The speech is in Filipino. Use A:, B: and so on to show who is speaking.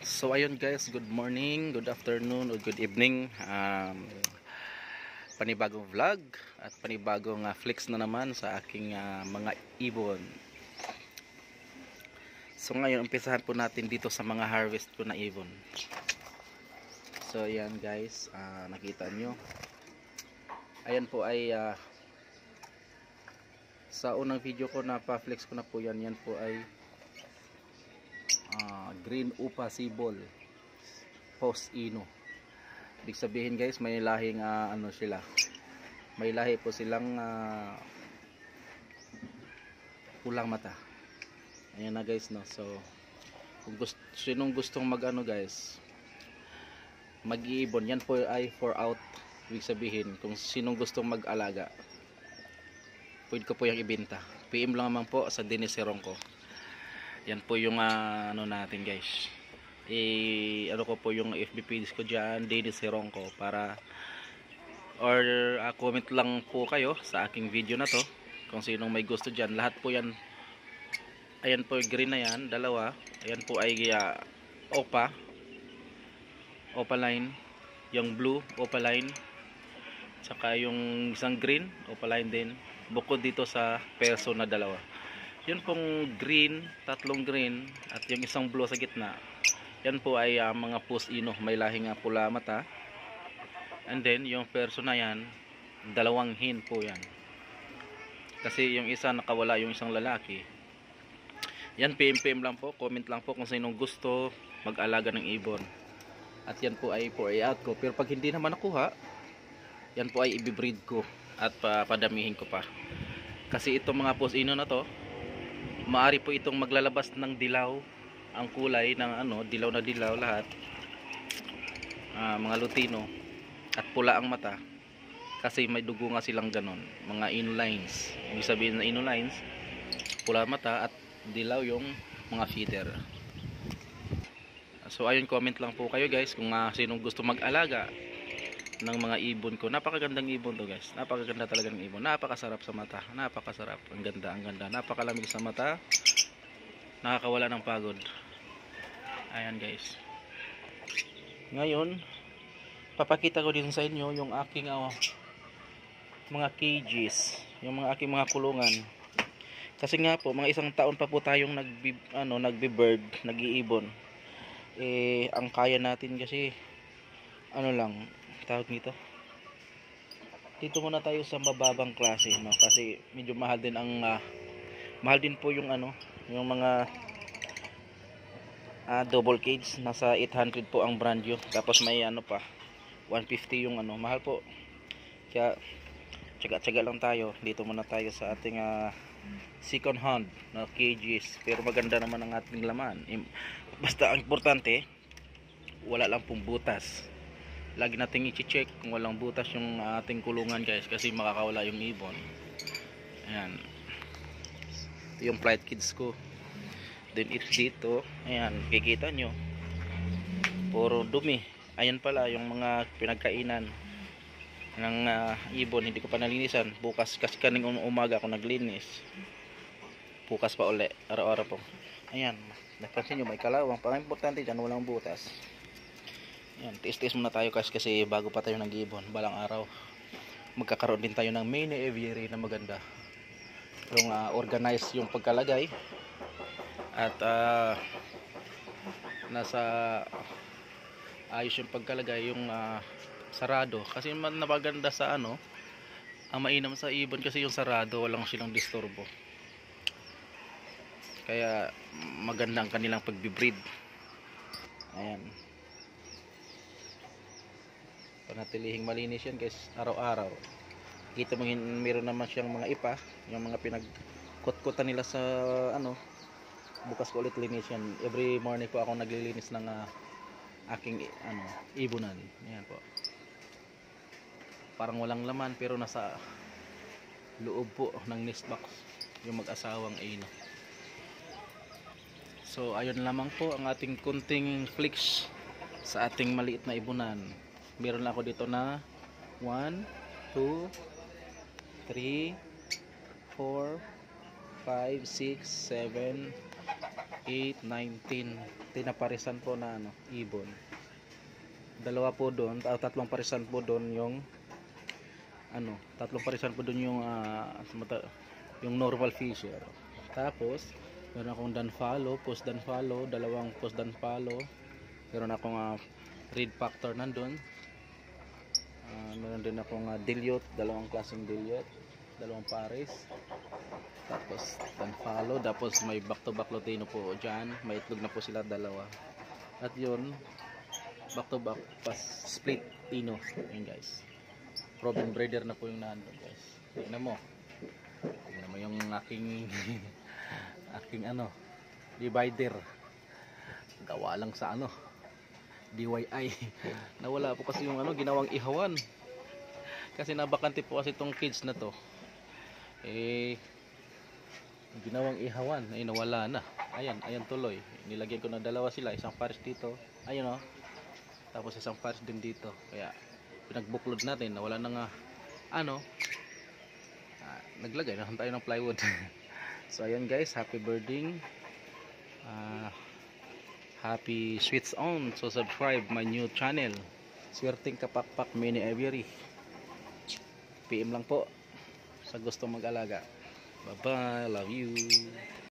A: So ayun guys, good morning, good afternoon, or good evening. Panibagong vlog at panibagong flex na naman sa aking mga ibon. So ngayon, umpisahan po natin dito sa mga harvest ko na ibon. So ayan guys, nakita nyo. Ayan po ay sa unang video ko na pa-flex ko na po yan. Yan po ay green upa sibol post ino. Ibig sabihin guys, may lahing ano sila, may lahi po silang pulang mata. Ayan na guys, no. So kung sinong gustong mag ano guys, mag-iibon, yan po ay for out. Ibig sabihin, kung sinong gustong mag-alaga, pwede ko po yung ibenta. PM lang naman po sa Dennis Serongko. Yan po yung ano natin guys. Ano ko po yung FB page ko dyan, Dennis Serongko, para or comment lang po kayo sa aking video na to kung sinong may gusto dyan. Lahat po yan. Ayan po yung green na yan, dalawa. Ayan po ay opaline. Yung blue, opaline. Tsaka yung isang green, opaline din. Bukod dito sa perso na dalawa. Yun pong green, tatlong green, at yung isang blue sa gitna. Yan po ay mga post ino, may lahing pula mata. And then yung perso na yan, dalawang hen po yan. Kasi yung isa nakawala, yung isang lalaki. Yan, PM lang po, comment lang po kung sinong gusto mag-alaga ng ibon. At yan po ay for out ko. Pero pag hindi naman nakuha, yan po ay ibibreed ko at padamihin ko pa. Kasi itong mga post ino na to, maari po itong maglalabas ng dilaw ang kulay ng ano, dilaw na dilaw lahat. Mga lutino at pula ang mata kasi may dugo nga silang ganon, mga inlines. Ibig sabihin na inlines, pula mata at dilaw yung mga feeder. So ayun, comment lang po kayo guys kung sinong gusto mag-alaga ng mga ibon ko. Napakagandang ibon to guys, napakaganda talaga ng ibon, napakasarap sa mata, napakasarap, ang ganda, napakalamig sa mata, nakakawala ng pagod. Ayan guys, ngayon papakita ko din sa inyo yung aking mga cages, yung mga aking mga kulungan. Kasi nga po, mga isang taon pa po tayong nagbi-bird, nag-iibon. Ang kaya natin kasi ano lang tawag nito, dito muna tayo sa mababang klase, no? Kasi medyo mahal din mahal din po yung yung mga double cage, nasa 800 po ang brand new, tapos may pa 150 yung mahal po. Kaya tsaga-tsaga lang tayo, dito muna tayo sa ating second hand na cages, pero maganda naman ang ating laman. Basta ang importante, wala lang pong butas. Lagi nating i-check kung walang butas yung ating kulungan guys, kasi makakawala yung ibon. Ayan, ito yung flight kids ko. Then it's dito, ayan, kikita nyo puro dumi. Ayan pala yung mga pinagkainan ng ibon, hindi ko pa nalinisan. Bukas, kasi kaning umaga ako naglinis, bukas pa uli, araw-araw po. Ayan, napansin nyo may kalawang. Pang importante dyan, walang butas. Ayan, tiis-tiis muna tayo kasi bago pa tayo nag-iibon, balang araw magkakaroon din tayo ng mini aviary na maganda, yung organize yung pagkalagay at nasa ayos yung pagkalagay, yung sarado. Kasi napaganda sa ang mainam sa ibon kasi yung sarado, walang silang disturbo, kaya maganda ang kanilang pagbibreed. Ayan, panatilihing malinis yan guys, araw-araw. Kita mo, meron naman siyang mga ipa, yung mga pinagkutkutan nila sa bukas ko ulit linis yan. Every morning po ako naglilinis ng aking ibonan. Ayan po, parang walang laman pero nasa loob po ng nest box yung mag-asawang ino. So ayun lamang po ang ating kunting flex sa ating maliit na ibonan. Meron lang ako dito na 1, 2, 3, 4, 5, 6, 7, 8, 9, 10. 10 na parisan po na ano, ibon. Dalawa po doon, tatlong parisan po doon yung ano, tatlong parisan po doon yung yung normal fisher. Tapos meron akong Dunfalo, post Dunfalo, dalawang post Dunfalo. Meron akong red factor nandun. Meron din akong dilute, dalawang klaseng dilute, dalawang pares. Tapos Dunfalo, tapos may back to back Lutino po dyan. May itlog na po sila dalawa. At yun, back to back pas split Tino. Yun guys. Proven breeder na po yung nandun guys. Tingnan mo. Tingnan mo yung aking aking ano, divider. Gawa lang sa ano, DIY. Nawala po kasi yung ano, ginawang ihawan. Kasi nabakante po kasi itong cage na to. Ginawang ihawan ay nawala na. Ayan tuloy. Nilagyan ko na dalawa sila, isang pares dito. Ayun oh. Tapos isang pares din dito. Kaya pinagbuklod natin, nawala na nga ano. Naglagay na tayo ng plywood. So ayan guys, happy birding. Happy switch on. So subscribe my new channel. Swerteng Kapakpak Mini Aviary. PM lang po sa gusto mag-alaga. Bye bye, love you.